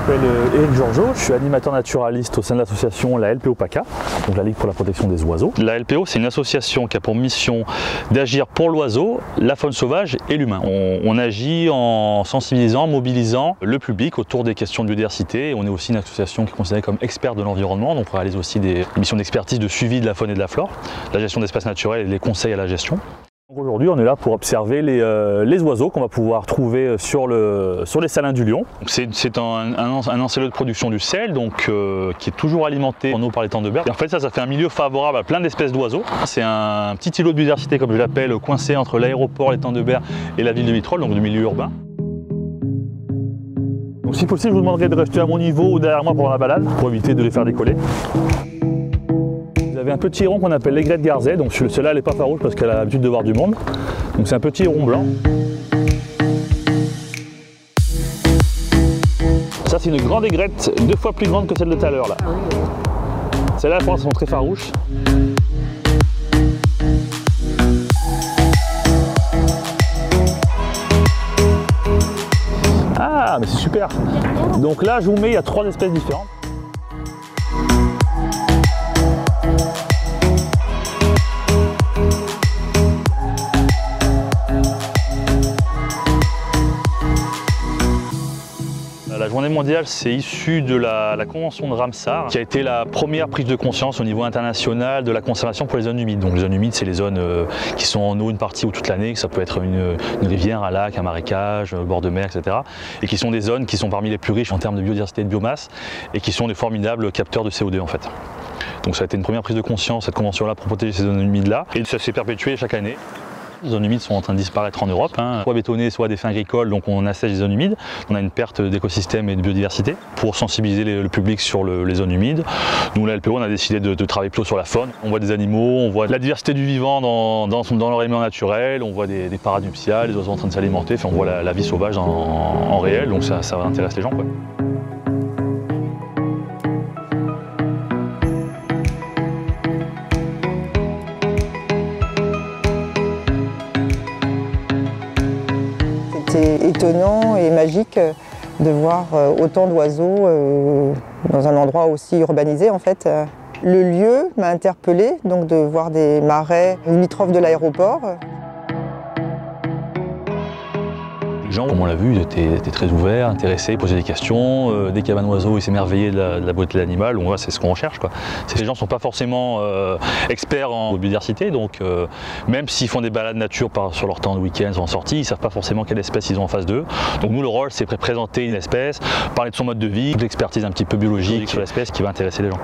m'appelle Éric Georgeot, je suis animateur naturaliste au sein de l'association la LPO PACA, donc la Ligue pour la protection des oiseaux. La LPO, c'est une association qui a pour mission d'agir pour l'oiseau, la faune sauvage et l'humain. On agit en sensibilisant, en mobilisant le public autour des questions de biodiversité. On est aussi une association qui est considérée comme expert de l'environnement, donc on réalise aussi des missions d'expertise de suivi de la faune et de la flore, la gestion d'espaces naturels et les conseils à la gestion. Aujourd'hui, on est là pour observer les oiseaux qu'on va pouvoir trouver sur les salins du Lion. C'est un encelot de production du sel, donc, qui est toujours alimenté en eau par les temps de berre. Et en fait, ça fait un milieu favorable à plein d'espèces d'oiseaux. C'est un petit îlot de biodiversité, comme je l'appelle, coincé entre l'aéroport, les temps de berre et la ville de Vitrolles, donc le milieu urbain. Donc, si possible, je vous demanderai de rester à mon niveau ou derrière moi pendant la balade, pour éviter de les faire décoller. Vous avez un petit héron qu'on appelle l'aigrette garzée, donc celle-là elle n'est pas farouche parce qu'elle a l'habitude de voir du monde. Donc c'est un petit héron blanc. Ça c'est une grande aigrette, 2 fois plus grande que celle de tout à l'heure là. Celles-là elles sont très farouches. Ah mais c'est super. Donc là je vous mets, il y a 3 espèces différentes. La journée mondiale, c'est issu de la convention de Ramsar, qui a été la première prise de conscience au niveau international de la conservation pour les zones humides. Donc les zones humides, c'est les zones qui sont en eau une partie ou toute l'année, que ça peut être une rivière, un lac, un marécage, un bord de mer, etc. Et qui sont des zones qui sont parmi les plus riches en termes de biodiversité et de biomasse, et qui sont des formidables capteurs de CO2 en fait. Donc ça a été une première prise de conscience, cette convention-là, pour protéger ces zones humides-là, et ça s'est perpétué chaque année. Les zones humides sont en train de disparaître en Europe, soit bétonnées, soit à des fins agricoles, donc on assèche les zones humides. On a une perte d'écosystèmes et de biodiversité. Pour sensibiliser le public sur les zones humides, nous, la LPO, on a décidé de travailler plutôt sur la faune. On voit des animaux, on voit la diversité du vivant dans leur élément naturel, on voit des parades nuptiales, les oiseaux en train de s'alimenter, on voit la vie sauvage en réel, donc ça intéresse les gens, quoi. C'était étonnant et magique de voir autant d'oiseaux dans un endroit aussi urbanisé en fait. Le lieu m'a interpellée, donc de voir des marais limitrophes de l'aéroport. Les gens, comme on l'a vu, ils étaient très ouverts, intéressés, ils posaient des questions. Dès qu'il y avait un oiseau, ils s'émerveillaient de la beauté de l'animal. C'est ce qu'on recherche, quoi. Les gens ne sont pas forcément experts en biodiversité, donc même s'ils font des balades nature sur leur temps de week-end, en sortie, ils ne savent pas forcément quelle espèce ils ont en face d'eux. Donc nous, le rôle, c'est présenter une espèce, parler de son mode de vie, l'expertise un petit peu biologique sur l'espèce qui va intéresser les gens.